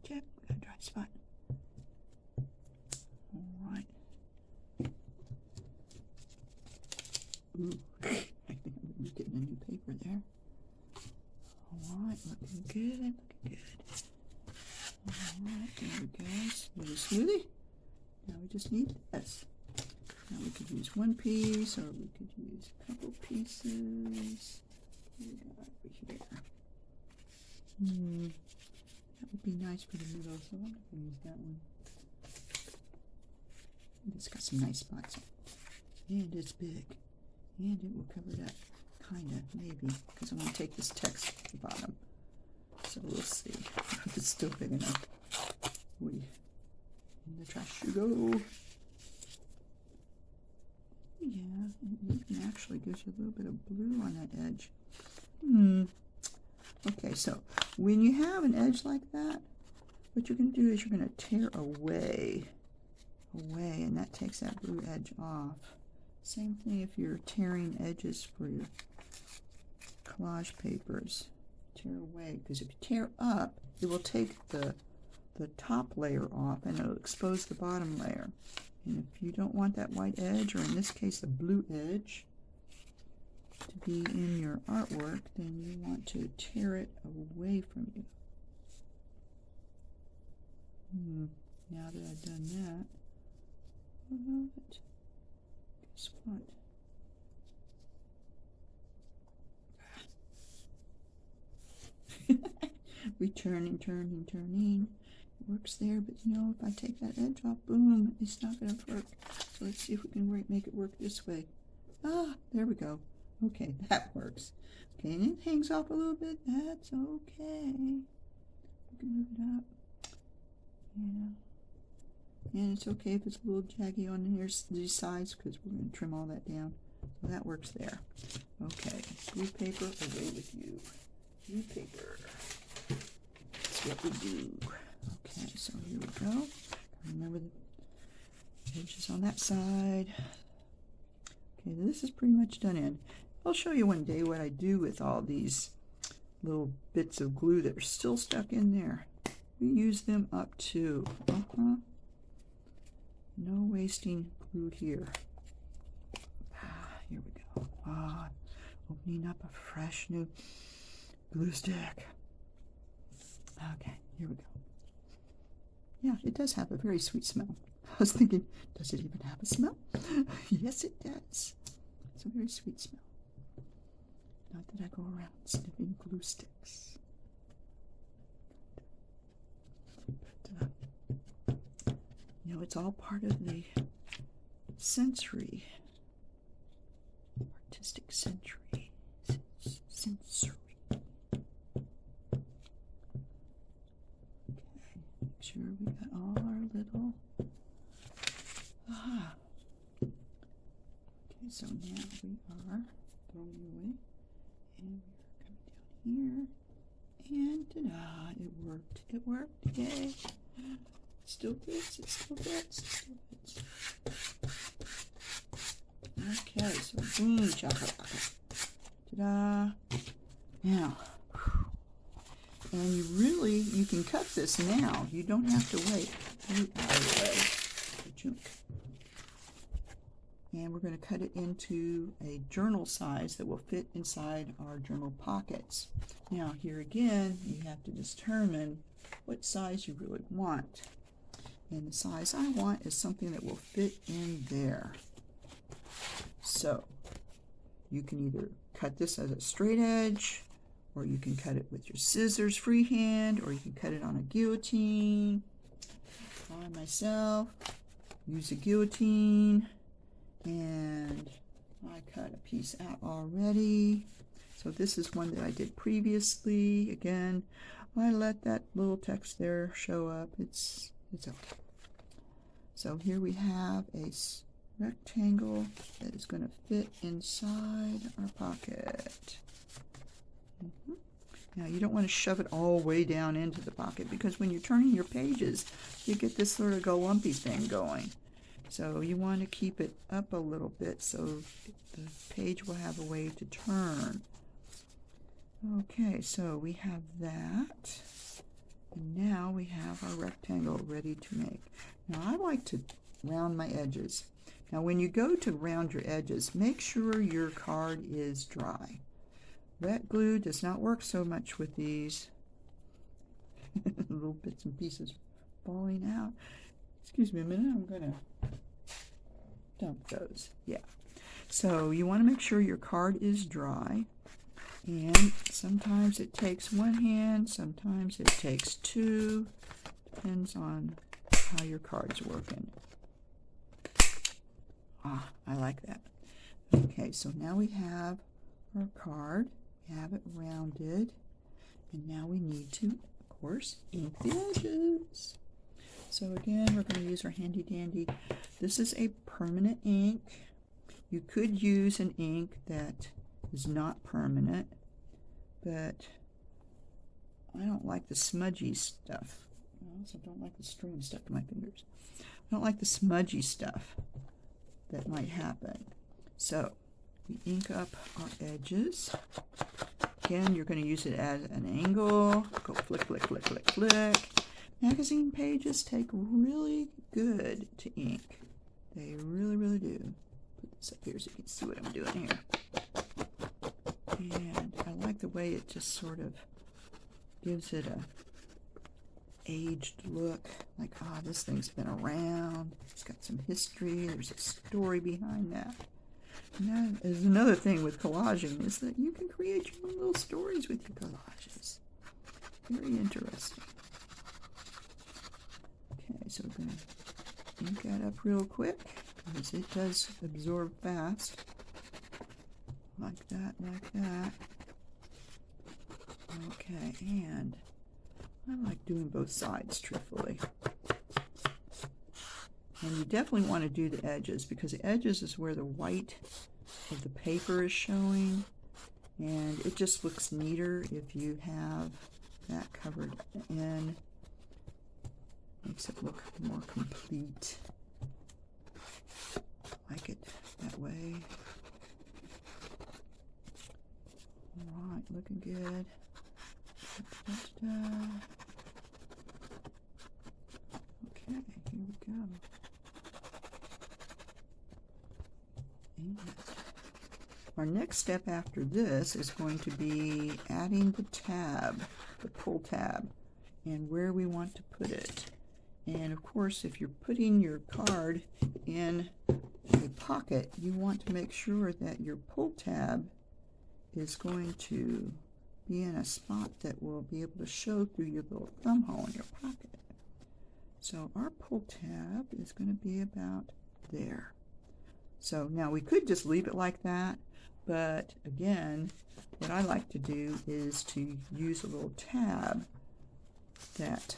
Check. We got a dry spot. All right. Ooh, I think I'm going to be getting a new paper there. All right, looking good. All right, there we go. Little smoothie. Now we just need this. Now we could use one piece, or we could use a couple pieces. What do we got over here? That would be nice for the middle, so I'm not going to use that one. It's got some nice spots. And it's big. And it will cover that, kind of, maybe, because I'm going to take this text at the bottom. So we'll see if it's still big enough. In the trash you go. Yeah, it even actually gives you a little bit of blue on that edge. Okay, so when you have an edge like that, what you're going to do is you're going to tear away, and that takes that blue edge off. Same thing if you're tearing edges for your collage papers. Tear away, because if you tear up, it will take the top layer off and it'll expose the bottom layer. And if you don't want that white edge, or in this case a blue edge, to be in your artwork, then you want to tear it away from you. Now that I've done that, guess what? Turning. It works there, but you know, if I take that edge off, boom, it's not going to work. So let's see if we can make it work this way. Ah, there we go. Okay, that works. Okay, and it hangs off a little bit. That's okay. We can move it up. Yeah. And it's okay if it's a little jaggy on these sides, because we're going to trim all that down. So that works there. Okay, blue paper, away with you. Blue paper. That's what we do. Okay, so here we go. Remember the edges on that side. Okay, this is pretty much done in. I'll show you one day what I do with all these little bits of glue that are still stuck in there. We use them up too. No wasting glue here. Here we go. Opening up a fresh new glue stick. Okay, here we go. Yeah, it does have a very sweet smell. I was thinking, does it even have a smell? Yes, it does. It's a very sweet smell. Not that I go around sniffing glue sticks. But, you know, it's all part of the sensory, artistic sensory. Sensory. Make sure we got all our little, Okay, so now we are throwing away, and we're coming down here, and ta-da, it worked, yay, still fits, it still fits, Okay, so boom, chakalaka, ta-da, now, and you can cut this now. You don't have to wait. And we're going to cut it into a journal size that will fit inside our journal pockets. Now here again, you have to determine what size you really want. And the size I want is something that will fit in there. So you can either cut this as a straight edge, or you can cut it with your scissors freehand, or you can cut it on a guillotine. I myself use a guillotine, and I cut a piece out already. So this is one that I did previously. Again, I let that little text there show up. It's okay. So here we have a rectangle that is going to fit inside our pocket. Now you don't want to shove it all the way down into the pocket, because when you're turning your pages, you get this sort of galumpy thing going. So you want to keep it up a little bit so the page will have a way to turn. Okay, so we have that. And now we have our rectangle ready to make. Now I like to round my edges. Now when you go to round your edges, make sure your card is dry. Wet glue does not work so much with these. Little bits and pieces falling out. Excuse me a minute, I'm going to dump those. Yeah. So you want to make sure your card is dry. And sometimes it takes one hand, sometimes it takes two. Depends on how your card's working. I like that. Okay, so now we have our card. Have it rounded, and now we need to, of course, ink the edges. So again, we're going to use our handy dandy. This is a permanent ink. You could use an ink that is not permanent, but I don't like the smudgy stuff. I also don't like the string stuck to my fingers. I don't like the smudgy stuff that might happen. So we ink up our edges. Again, you're going to use it as an angle. Go flick, flick, flick, flick, flick. Magazine pages take really good to ink. They really, really do. Put this up here so you can see what I'm doing here. And I like the way it just sort of gives it a aged look. Like, this thing's been around. It's got some history. There's a story behind that. And that is another thing with collaging, is that you can create your own little stories with your collages. Very interesting. Okay, so we're going to ink that up real quick, because it does absorb fast. Like that, like that. Okay, and I like doing both sides, truthfully. And you definitely want to do the edges, because the edges is where the white of the paper is showing, and it just looks neater if you have that covered in. Makes it look more complete. I like it that way. All right, looking good. Okay, here we go. And our next step after this is going to be adding the tab, the pull tab, and where we want to put it. And of course, if you're putting your card in a pocket, you want to make sure that your pull tab is going to be in a spot that will be able to show through your little thumb hole in your pocket. So our pull tab is going to be about there. So now we could just leave it like that, but again, what I like to do is to use a little tab that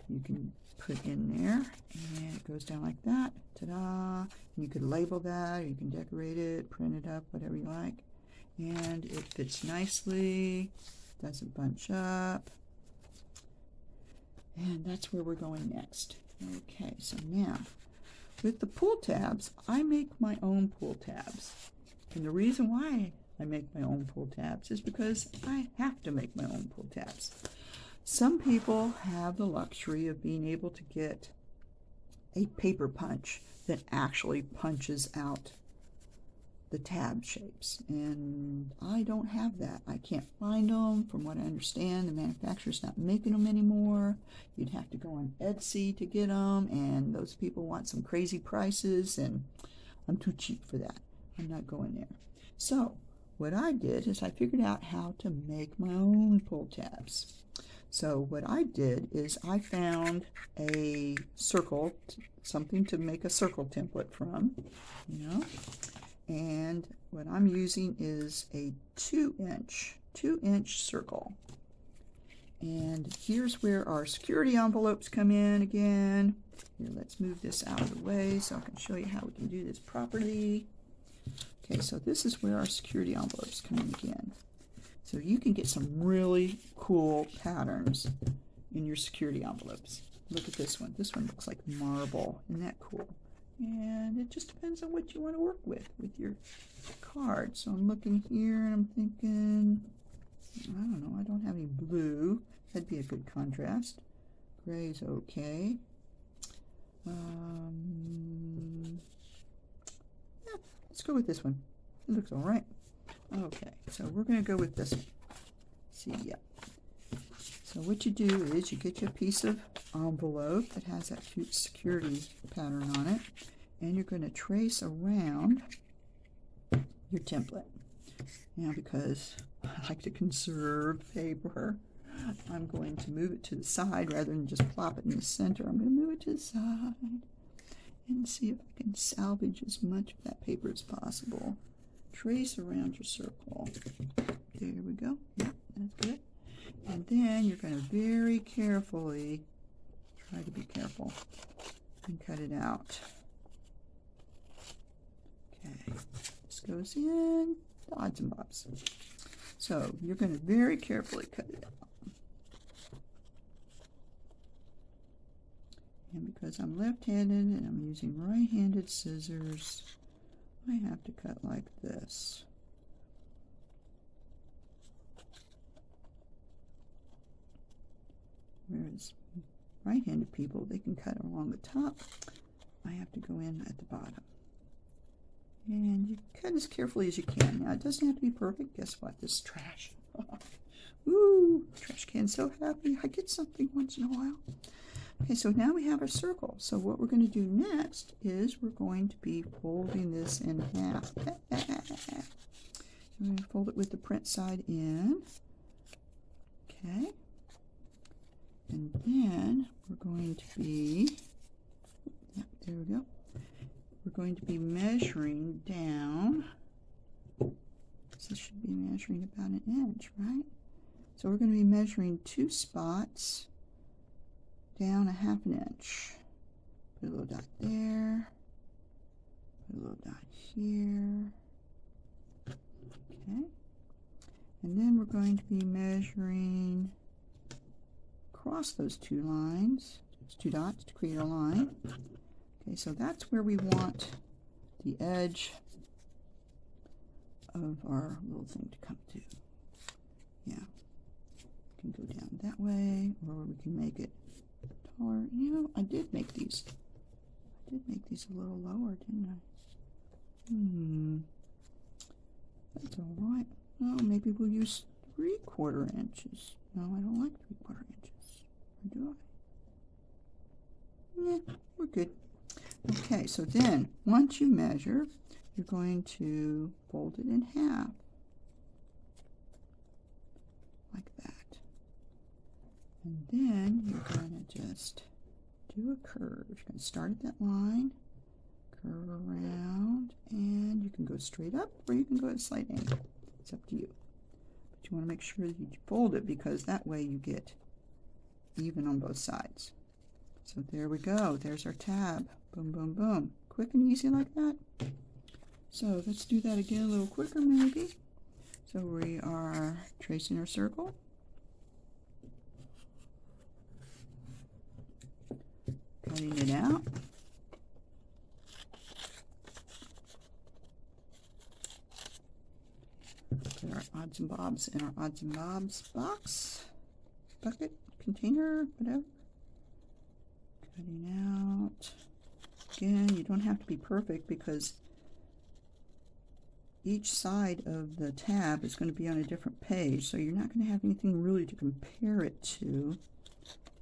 you can put in there, and it goes down like that. Ta-da! You could label that, or you can decorate it, print it up, whatever you like. And it fits nicely, doesn't bunch up, and that's where we're going next. Okay, so now with the pull tabs, I make my own pull tabs, and the reason why I make my own pull tabs is because I have to make my own pull tabs. Some people have the luxury of being able to get a paper punch that actually punches out the tab shapes, and I don't have that. I can't find them. From what I understand, the manufacturer's not making them anymore. You'd have to go on Etsy to get them, and those people want some crazy prices, and I'm too cheap for that. I'm not going there. So what I did is I figured out how to make my own pull tabs. So what I did is I found a circle, something to make a circle template from, you know. And what I'm using is a 2-inch circle. And here's where our security envelopes come in again. Here, let's move this out of the way so I can show you how we can do this properly. Okay, so this is where our security envelopes come in again. So you can get some really cool patterns in your security envelopes. Look at this one. This one looks like marble. Isn't that cool? And it just depends on what you want to work with your card. So I'm looking here and I'm thinking, I don't know, I don't have any blue. That'd be a good contrast. Gray's okay. Yeah, let's go with this one. It looks all right. Okay, so we're going to go with this one. See, yeah. So what you do is you get you a piece of envelope that has that cute security pattern on it, and you're going to trace around your template. Now, because I like to conserve paper, I'm going to move it to the side rather than just plop it in the center. I'm going to move it to the side and see if I can salvage as much of that paper as possible. Trace around your circle. There we go. Yep, that's good. And then you're going to very carefully, try to be careful, and cut it out. Okay, this goes in, the odds and bobs. So you're going to very carefully cut it out. And because I'm left-handed and I'm using right-handed scissors, I have to cut like this. Whereas right-handed people, they can cut along the top. I have to go in at the bottom. And you cut as carefully as you can. Now, it doesn't have to be perfect. Guess what? This is trash. Woo! Trash can's so happy. I get something once in a while. Okay, so now we have our circle. So what we're going to do next is we're going to be folding this in half. We're going to fold it with the print side in. Okay. And then we're going to be, yeah, there we go. We're going to be measuring down. So this should be measuring about an inch, right? So we're going to be measuring 2 spots down a ½ inch. Put a little dot there. Put a little dot here. Okay. And then we're going to be measuring across those 2 lines, 2 dots to create a line. Okay, so that's where we want the edge of our little thing to come to. Yeah, we can go down that way, or we can make it taller. You know, I did make these a little lower, didn't I? That's all right. Oh, maybe we'll use 3/4 inches. No, I don't like 3/4 inches. Or do I? Yeah, we're good. Okay, so then once you measure, you're going to fold it in half, like that. And then you're going to just do a curve. You're going to start at that line, curve around, and you can go straight up or you can go at a slight angle. It's up to you. But you want to make sure that you fold it because that way you get even on both sides. So there we go. There's our tab. Boom, boom, boom. Quick and easy like that. So let's do that again a little quicker maybe. So we are tracing our circle. Cutting it out. Put our odds and bobs in our odds and bobs box, bucket, container, whatever. Cutting out. Again, you don't have to be perfect because each side of the tab is going to be on a different page, so you're not going to have anything really to compare it to.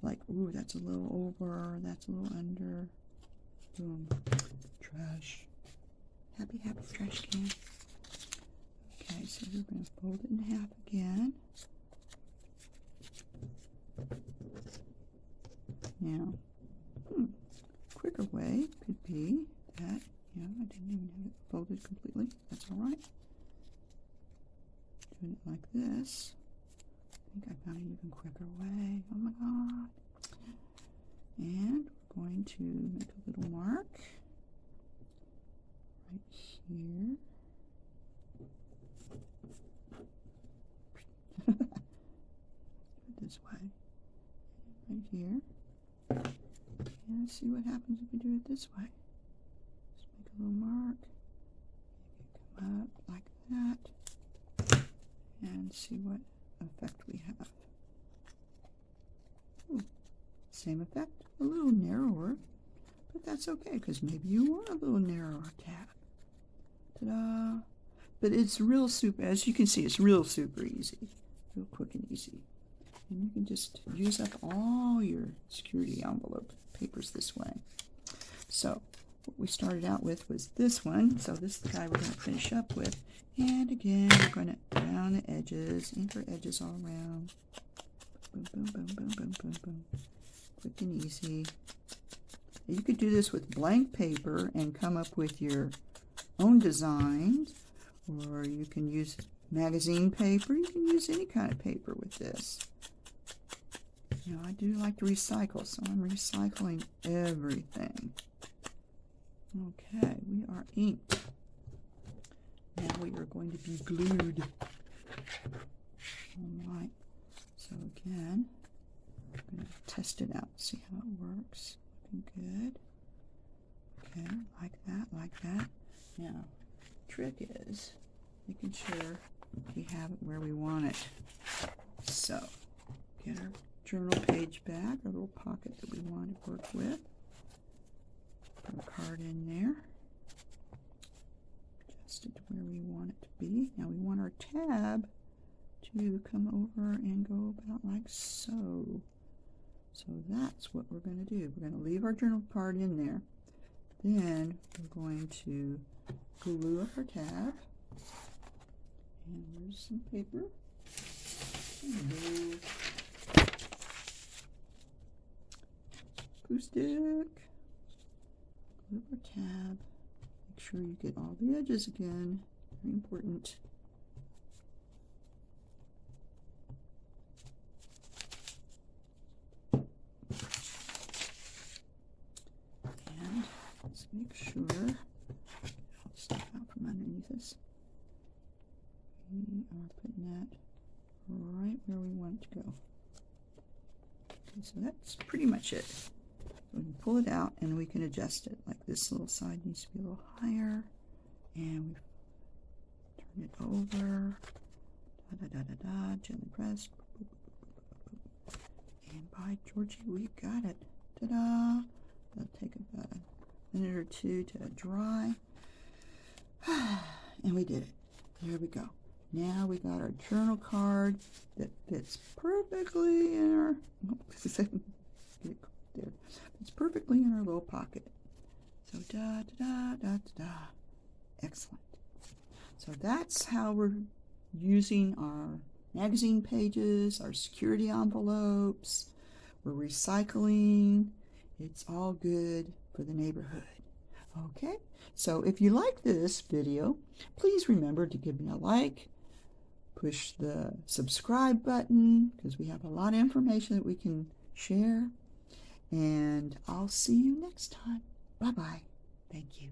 Like, ooh, that's a little over, that's a little under. Boom. Trash. Happy, happy trash can. Okay, so we're going to fold it in half again. Now, quicker way could be that, you know, I didn't even have it folded completely. That's all right. Doing it like this. I think I found an even quicker way. Oh my God. And we're going to make a little mark right here. This way. Right here. And see what happens if we do it this way. Just make a little mark. Come up like that. And see what effect we have. Ooh, same effect, a little narrower, but that's okay because maybe you want a little narrower tab. Ta-da! But it's real super, as you can see, it's real super easy, real quick and easy. And you can just use up all your security envelope papers this way. So what we started out with was this one. So this is the guy we're going to finish up with. And again, we're going to round the edges, anchor edges all around. Boom, boom, boom, boom, boom, boom, boom. Quick and easy. You could do this with blank paper and come up with your own designs, or you can use magazine paper. You can use any kind of paper with this. You know, I do like to recycle, so I'm recycling everything. Okay, we are inked. Now we are going to be glued. Alright, so again, I'm going to test it out, see how it works. looking good. Okay, like that, like that. Now, trick is making sure we have it where we want it. So, get our journal page back, our little pocket that we want to work with. Put a card in there. Adjust it to where we want it to be. Now we want our tab to come over and go about like so. So that's what we're going to do. We're going to leave our journal card in there. Then we're going to glue up our tab. And there's some paper. Glue stick. Glue up our tab. Make sure you get all the edges again. Very important. And let's make sure I'll stuff out from underneath this. We are putting that right where we want it to go. Okay, so that's pretty much it. We can pull it out and we can adjust it. Like this little side needs to be a little higher. And we turn it over. Da da da da da. Gently press. And by Georgie, we got it. Ta-da! That'll take about a minute or two to dry. And we did it. There we go. Now we got our journal card that fits perfectly in our there. It's perfectly in our little pocket. So da da da da da. Excellent. So that's how we're using our magazine pages, our security envelopes. We're recycling. It's all good for the neighborhood. Okay, so if you like this video, please remember to give me a like, push the subscribe button, because we have a lot of information that we can share. And I'll see you next time. Bye-bye. Thank you.